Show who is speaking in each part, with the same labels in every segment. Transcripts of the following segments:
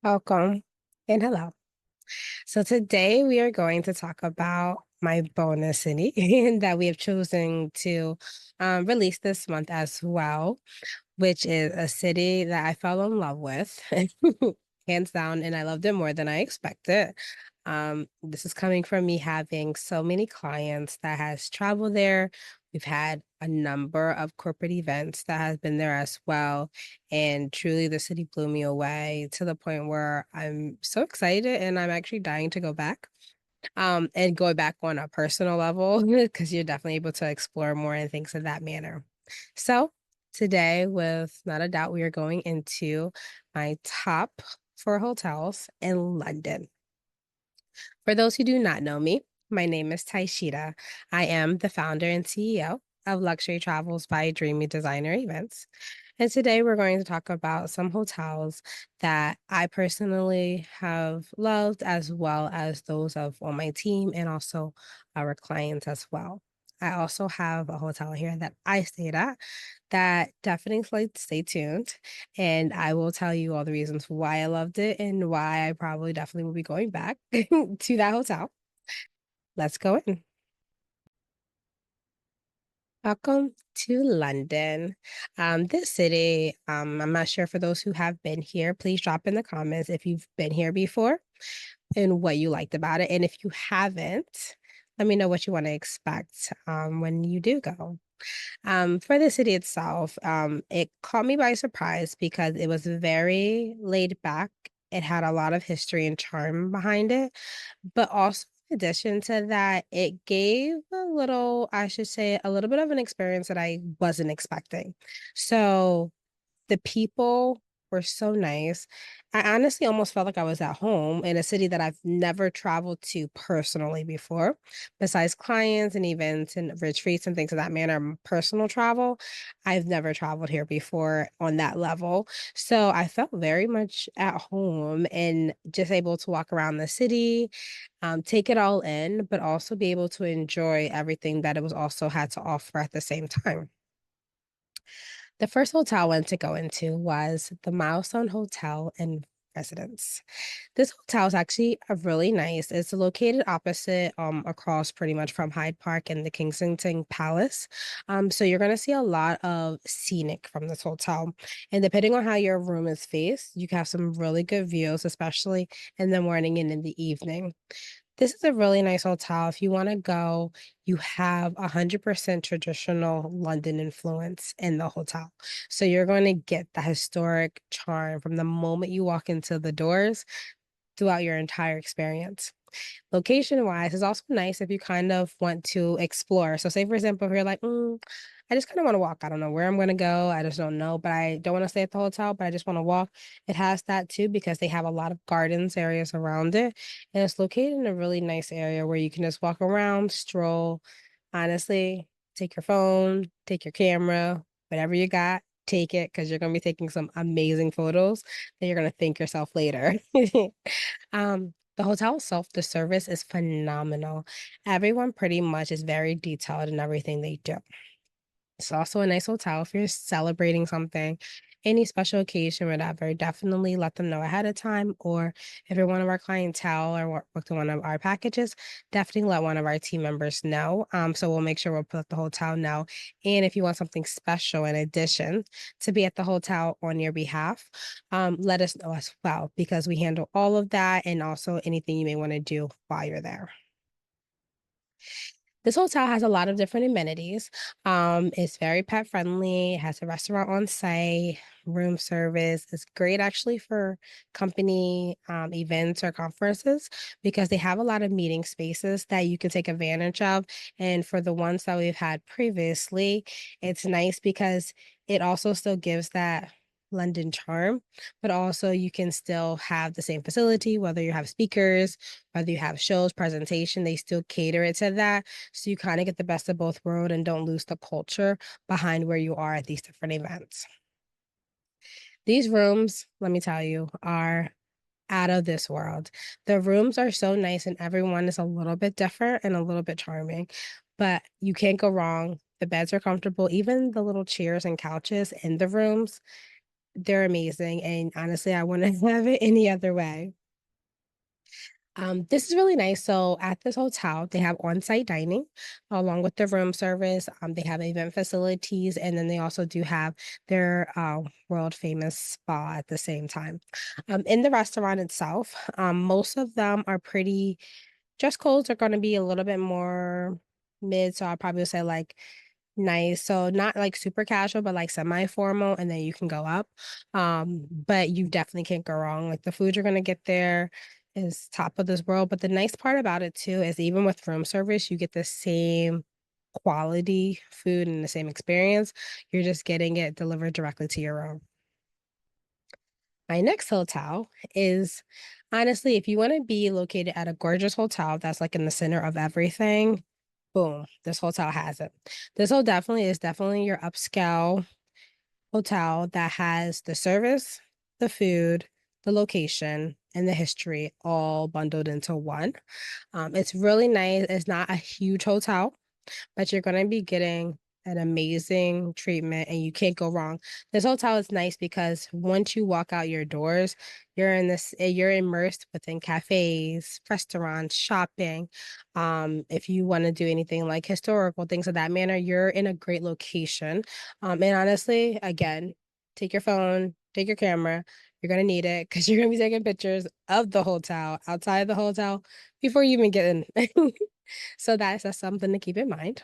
Speaker 1: Welcome and hello. So today we are going to talk about my bonus city that we have chosen to release this month as well, which is a city that I fell in love with, hands down, and I loved it more than I expected. This is coming from me having so many clients that has traveled there. We've had a number of corporate events that has been there as well. And truly the city blew me away to the point where I'm so excited and I'm actually dying to go back. And go back on a personal level because you're definitely able to explore more and things of that manner. So today, with not a doubt, we are going into my top four hotels in London. For those who do not know me, my name is Taishita. I am the founder and CEO of Luxury Travels by Dreamy Designer Events. And today we're going to talk about some hotels that I personally have loved, as well as those of on my team and also our clients as well. I also have a hotel here that I stayed at that definitely like stay tuned. And I will tell you all the reasons why I loved it and why I probably definitely will be going back to that hotel. Let's go in. Welcome to London. This city, I'm not sure for those who have been here, please drop in the comments if you've been here before and what you liked about it. And if you haven't, let me know what you want to expect when you do go. For the city itself, it caught me by surprise because it was very laid back. It had a lot of history and charm behind it, but also in addition to that, it gave a little, I should say, a little bit of an experience that I wasn't expecting. So the people were so nice. I honestly almost felt like I was at home in a city that I've never traveled to personally before. Besides clients and events and retreats and things of that manner, personal travel, I've never traveled here before on that level. So I felt very much at home and just able to walk around the city, take it all in, but also be able to enjoy everything that it was also had to offer at the same time. The first hotel I went to go into was the Milestone Hotel and Residence. This hotel is actually a really nice. It's located opposite, across pretty much from Hyde Park and the Kensington Palace. So you're gonna see a lot of scenic from this hotel. And depending on how your room is faced, you can have some really good views, especially in the morning and in the evening. This is a really nice hotel. If you wanna go, you have 100% traditional London influence in the hotel. So you're going to get the historic charm from the moment you walk into the doors throughout your entire experience. Location-wise, it's also nice if you kind of want to explore. So say, for example, if you're like, I just kind of want to walk. I don't know where I'm going to go. I just don't know, but I don't want to stay at the hotel, but I just want to walk. It has that too because they have a lot of gardens areas around it. And it's located in a really nice area where you can just walk around, stroll. Honestly, take your phone, take your camera, whatever you got, take it because you're going to be taking some amazing photos that you're going to thank yourself later. The hotel itself, the service is phenomenal. Everyone pretty much is very detailed in everything they do. It's also a nice hotel if you're celebrating something, any special occasion, whatever, definitely let them know ahead of time. Or if you're one of our clientele or booked in one of our packages, definitely let one of our team members know. So we'll make sure we'll let the hotel know. And if you want something special in addition to be at the hotel on your behalf, let us know as well because we handle all of that and also anything you may want to do while you're there. This hotel has a lot of different amenities. It's very pet friendly. It has a restaurant on site, room service. It's great actually for company events or conferences because they have a lot of meeting spaces that you can take advantage of. And for the ones that we've had previously, it's nice because it also still gives that London charm, but also you can still have the same facility, whether you have speakers, whether you have shows, presentation, they still cater it to that so you kind of get the best of both worlds and don't lose the culture behind where you are at these different events. These rooms, let me tell you, are out of this world. The rooms are so nice and everyone is a little bit different and a little bit charming, but you can't go wrong. The beds are comfortable, even the little chairs and couches in the rooms. They're amazing, and honestly, I wouldn't have it any other way. This is really nice. So at this hotel, they have on-site dining along with the room service. They have event facilities, and then they also do have their world famous spa at the same time. In the restaurant itself, most of them are pretty dress codes are going to be a little bit more mid. So I'll probably say like nice. So not like super casual, but like semi-formal, and then you can go up. But you definitely can't go wrong. Like the food you're gonna get there is top of this world. But the nice part about it too is even with room service, you get the same quality food and the same experience. You're just getting it delivered directly to your room. My next hotel is honestly, if you want to be located at a gorgeous hotel that's like in the center of everything, boom, this hotel has it. This hotel definitely is definitely your upscale hotel that has the service, the food, the location, and the history all bundled into one. It's really nice. It's not a huge hotel, but you're gonna be getting an amazing treatment and you can't go wrong. This hotel is nice because once you walk out your doors, you're immersed within cafes, restaurants, shopping. If you want to do anything like historical things of that manner, you're in a great location. And honestly, again, take your phone, take your camera. You're gonna need it because you're gonna be taking pictures of the hotel outside the hotel before you even get in. So that's something to keep in mind.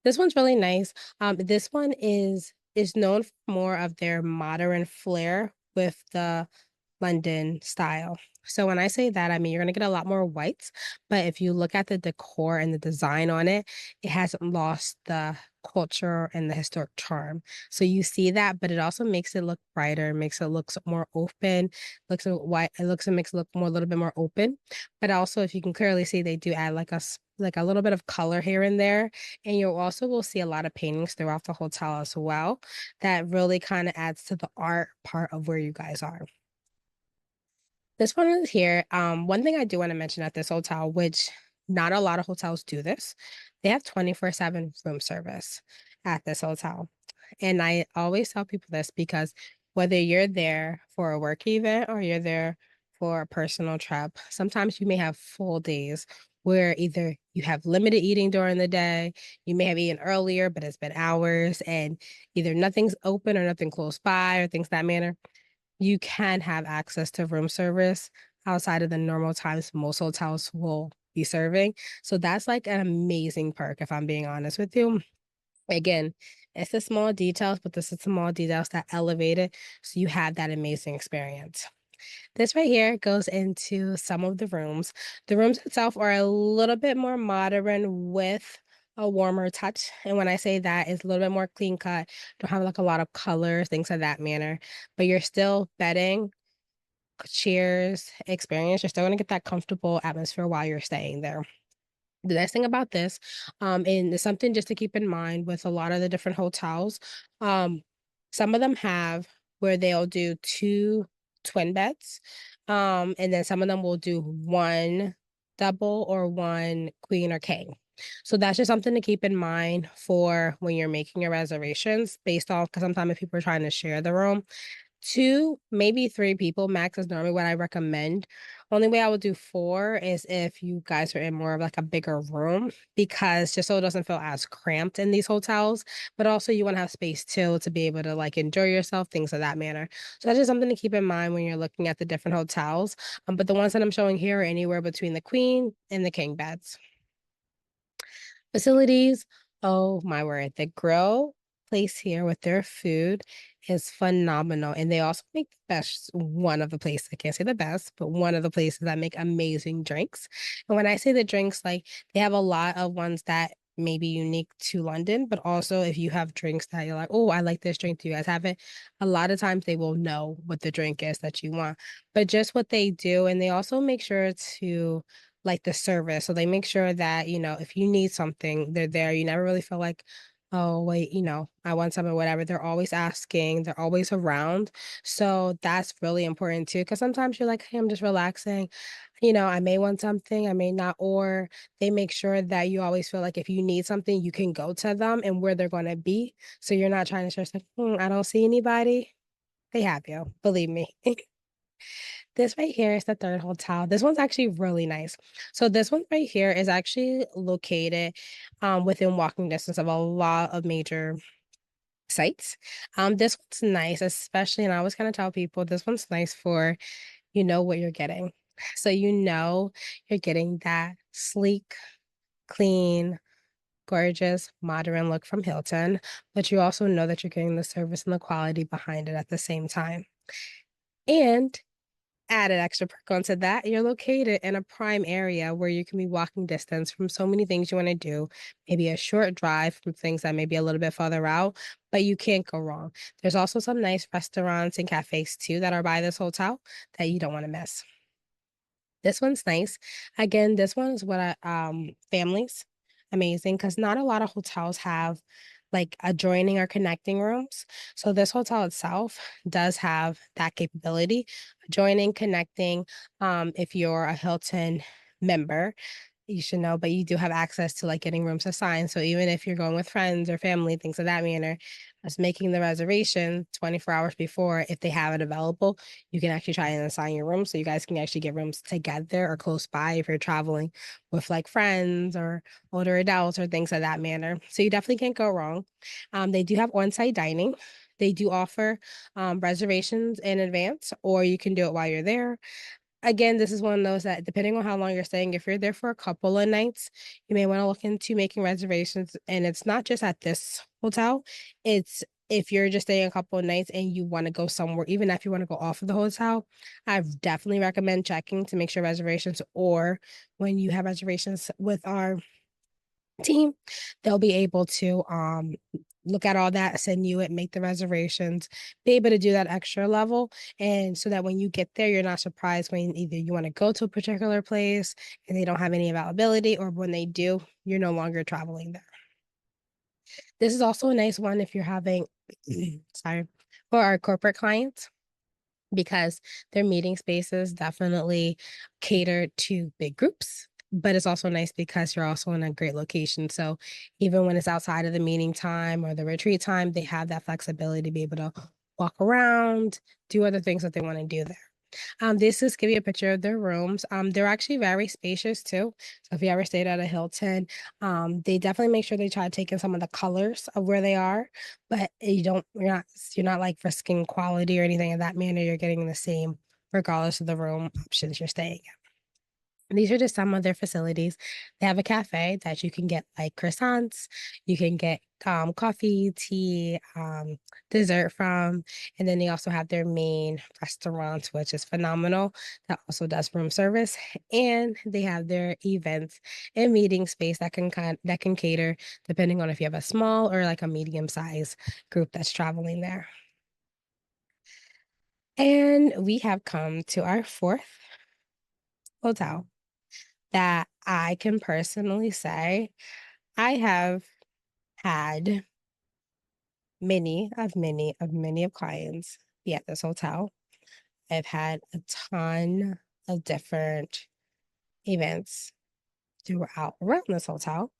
Speaker 1: This one's really nice. This one is known for more of their modern flair with the London style. So when I say that, I mean you're gonna get a lot more whites, but if you look at the decor and the design on it, it hasn't lost the culture and the historic charm. So you see that, but it also makes it look brighter, makes it look more open, looks a white, it looks it makes it look more a little bit more open. But also, if you can clearly see, they do add like like a little bit of color here and there, and you also will see a lot of paintings throughout the hotel as well. That really kind of adds to the art part of where you guys are. This one is here. One thing I do want to mention at this hotel, which not a lot of hotels do this, they have 24/7 room service at this hotel. And I always tell people this because whether you're there for a work event or you're there for a personal trip, sometimes you may have full days where either you have limited eating during the day, you may have eaten earlier, but it's been hours, and either nothing's open or nothing close by or things that manner. You can have access to room service outside of the normal times most hotels will be serving. So that's like an amazing perk, if I'm being honest with you. Again, it's the small details, but it's the small details that elevate it so you have that amazing experience. This right here goes into some of the rooms. The rooms itself are a little bit more modern with a warmer touch. And when I say that, it's a little bit more clean cut, don't have like a lot of colors, things of that manner. But you're still bedding, chairs, experience. You're still gonna get that comfortable atmosphere while you're staying there. The nice thing about this, and it's something just to keep in mind with a lot of the different hotels, um, some of them have where they'll do 2 twin beds, and then some of them will do 1 double or 1 queen or king. So that's just something to keep in mind for when you're making your reservations based off because sometimes if people are trying to share the room, 2, maybe 3 people max is normally what I recommend. Only way I would do 4 is if you guys are in more of like a bigger room because just so it doesn't feel as cramped in these hotels, but also you wanna have space too to be able to, like, enjoy yourself, things of that manner. So that's just something to keep in mind when you're looking at the different hotels, but the ones that I'm showing here are anywhere between the queen and the king beds. Facilities, oh my word, the grill place here with their food is phenomenal, and they also make the best one of the places, I can't say the best, but one of the places that make amazing drinks, and when I say the drinks, like, they have a lot of ones that may be unique to London, but also if you have drinks that you're like, "Oh, I like this drink, do you guys have it?" A lot of times they will know what the drink is that you want, but just what they do and they also make sure to like the service. So they make sure that, if you need something, they're there. You never really feel like, oh, wait, I want something, whatever. They're always asking, they're always around. So that's really important too. Cause sometimes you're like, hey, I'm just relaxing. I may want something, I may not. Or they make sure that you always feel like if you need something, you can go to them and where they're going to be. So you're not trying to stress like, I don't see anybody. They have you, believe me. This right here is the third hotel. This one's actually really nice. So this one right here is actually located within walking distance of a lot of major sites. This one's nice, especially, and I always kind of tell people this one's nice for you know what you're getting. So you know you're getting that sleek, clean, gorgeous, modern look from Hilton, but you also know that you're getting the service and the quality behind it at the same time. And added extra perk onto that, you're located in a prime area where you can be walking distance from so many things you want to do, maybe a short drive from things that may be a little bit farther out, but you can't go wrong. There's also some nice restaurants and cafes too that are by this hotel that you don't want to miss. This one's nice. Again, this one is what families, amazing because not a lot of hotels have like adjoining or connecting rooms. So this hotel itself does have that capability, adjoining, connecting. If you're a Hilton member, you should know, but you do have access to, like, getting rooms assigned, so even if you're going with friends or family, things of that manner, us making the reservation 24 hours before, if they have it available, you can actually try and assign your room so you guys can actually get rooms together or close by if you're traveling with, like, friends or older adults or things of that manner, so you definitely can't go wrong. They do have on-site dining. They do offer, reservations in advance, or you can do it while you're there. Again, this is one of those that depending on how long you're staying, if you're there for a couple of nights, you may wanna look into making reservations, and it's not just at this hotel, it's if you're just staying a couple of nights and you wanna go somewhere, even if you wanna go off of the hotel, I definitely recommend checking to make sure reservations or when you have reservations with our team, they'll be able to, look at all that, send you it, make the reservations, be able to do that extra level, and so that when you get there, you're not surprised when either you wanna go to a particular place and they don't have any availability, or when they do, you're no longer traveling there. This is also a nice one if you're having sorry, for our corporate clients because their meeting spaces definitely cater to big groups. But it's also nice because you're also in a great location. So even when it's outside of the meeting time or the retreat time, they have that flexibility to be able to walk around, do other things that they want to do there. This just give you a picture of their rooms. They're actually very spacious too. So if you ever stayed at a Hilton, they definitely make sure they try to take in some of the colors of where they are, but you're not like risking quality or anything of that manner. You're getting the same regardless of the room options you're staying at. These are just some of their facilities. They have a cafe that you can get like croissants, you can get coffee, tea, dessert from, and then they also have their main restaurant, which is phenomenal. That also does room service, and they have their events and meeting space that can cater depending on if you have a small or like a medium size group that's traveling there. And we have come to our fourth hotel that I can personally say I have had many of clients be at this hotel. I've had a ton of different events throughout around this hotel,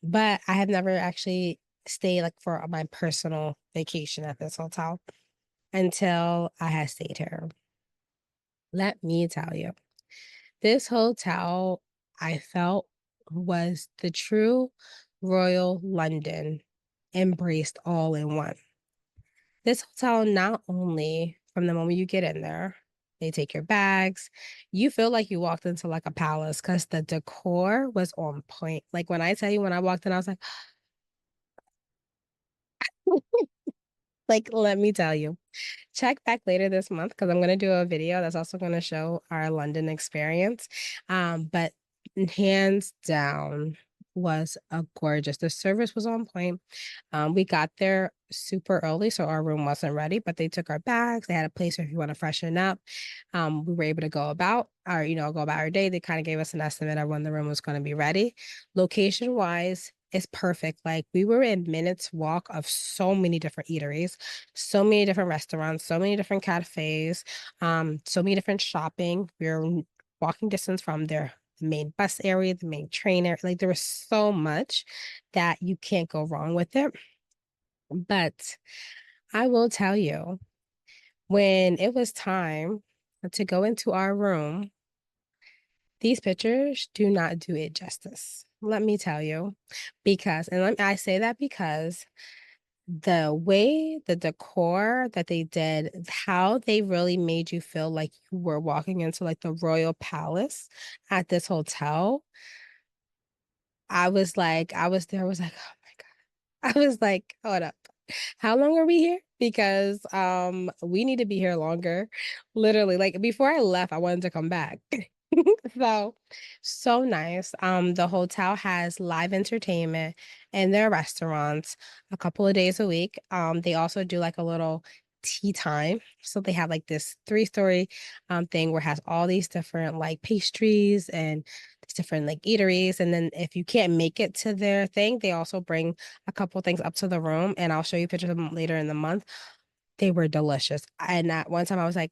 Speaker 1: but I have never actually stayed like for my personal vacation at this hotel until I had stayed here. Let me tell you, this hotel I felt was the true Royal London embraced all in one. This hotel, not only from the moment you get in there, they take your bags, you feel like you walked into like a palace because the decor was on point. Like when I tell you when I walked in, I was like, let me tell you. Check back later this month because I'm gonna do a video that's also gonna show our London experience. But hands down was a gorgeous. The service was on point. We got there super early, so our room wasn't ready, but they took our bags. They had a place where if you want to freshen up. We were able to go about our day. They kind of gave us an estimate of when the room was going to be ready. Location wise, it's perfect. Like we were in minutes walk of so many different eateries, so many different restaurants, so many different cafes, so many different shopping. We were walking distance from their main bus area, the main train area. Like there was so much that you can't go wrong with it. But I will tell you, When it was time to go into our room, these pictures do not do it justice. Let me tell you, because I say that because the way the decor that they did, how they really made you feel like you were walking into, like, the royal palace at this hotel, I was there, I was like, "Oh my God." I was like, "Hold up. How long are we here? Because, we need to be here longer." Literally, like, before I left, I wanted to come back. So, so nice. The hotel has live entertainment and their restaurants a couple of days a week. They also do like a little tea time. So they have like this three-story thing where it has all these different like pastries and these different like eateries. And then if you can't make it to their thing, they also bring a couple things up to the room. And I'll show you pictures of them later in the month. They were delicious. And at one time I was like,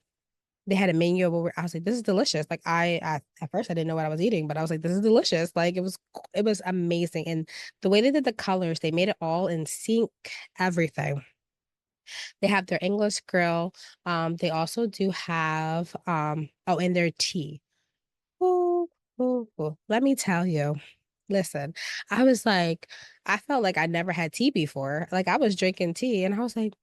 Speaker 1: they had a menu where I was like, "This is delicious." Like, I at first, I didn't know what I was eating, but I was like, "This is delicious." Like, it was amazing, and the way they did the colors, they made it all in sync, everything. They have their English grill, they also do have, oh, and their tea. Ooh, ooh, ooh, let me tell you, listen, I was like I felt like I never had tea before, like, I was drinking tea, and I was like,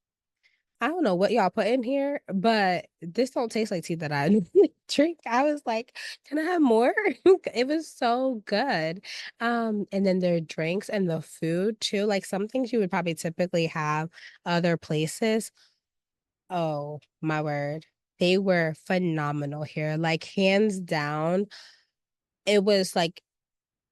Speaker 1: I don't know what y'all put in here, but this don't taste like tea that I normally drink. I was like, "Can I have more?" It was so good. And then their drinks and the food too, like some things you would probably typically have other places. Oh, my word. They were phenomenal here. Like hands down, it was like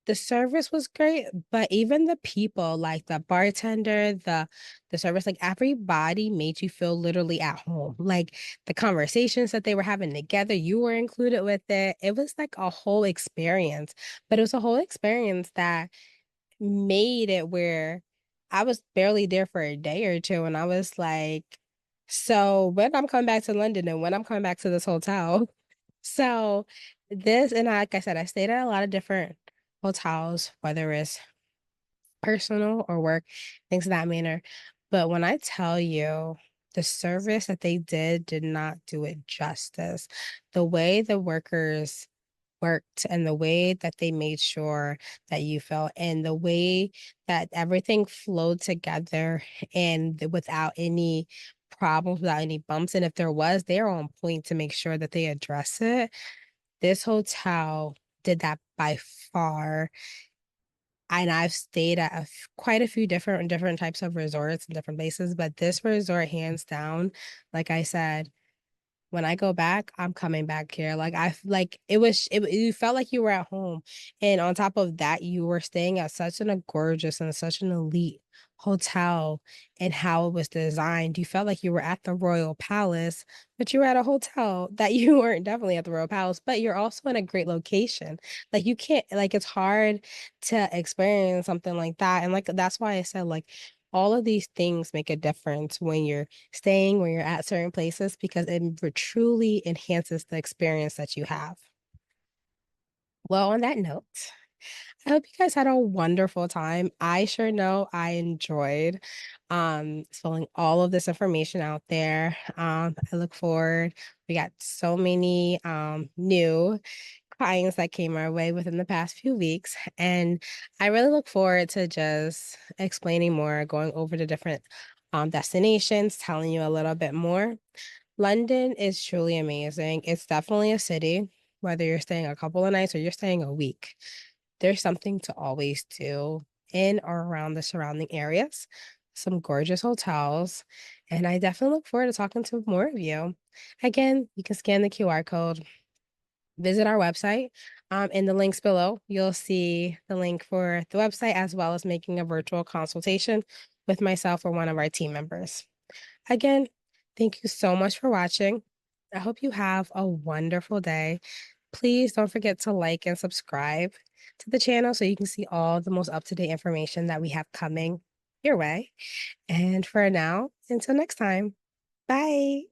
Speaker 1: the service was great, but even the people, like the bartender, the service, like everybody made you feel literally at home. Like the conversations that they were having together, you were included with it. It was like a whole experience, but it was a whole experience that made it where I was barely there for a day or two, and I was like, "So when I'm coming back to London and when I'm coming back to this hotel." So, like I said, I stayed at a lot of different hotels, whether it's personal or work, things of that manner. But when I tell you the service that they did not do it justice. The way the workers worked and the way that they made sure that you felt and the way that everything flowed together and without any problems, without any bumps. And if there was, they're on point to make sure that they address it. This hotel did that by far, and I've stayed at quite a few different types of resorts and different places, but this resort, hands down, like I said, when I go back, I'm coming back here. Like, like, you felt like you were at home, and on top of that, you were staying at such a gorgeous and such an elite hotel, and how it was designed. You felt like you were at the royal palace, but you were at a hotel that you weren't definitely at the royal palace, but you're also in a great location. Like, you can't like, it's hard to experience something like that, and, like, that's why I said, like, all of these things make a difference when you're staying, when you're at certain places, because it truly enhances the experience that you have. Well, on that note, I hope you guys had a wonderful time. I sure know I enjoyed spilling all of this information out there. I look forward. We got so many new clients that came our way within the past few weeks. And I really look forward to just explaining more, going over the different destinations, telling you a little bit more. London is truly amazing. It's definitely a city, whether you're staying a couple of nights or you're staying a week. There's something to always do in or around the surrounding areas, some gorgeous hotels, and I definitely look forward to talking to more of you. Again, you can scan the QR code, visit our website. In the links below, you'll see the link for the website as well as making a virtual consultation with myself or one of our team members. Again, thank you so much for watching. I hope you have a wonderful day. Please don't forget to like and subscribe to the channel so you can see all the most up to date information that we have coming your way. And for now, until next time, bye.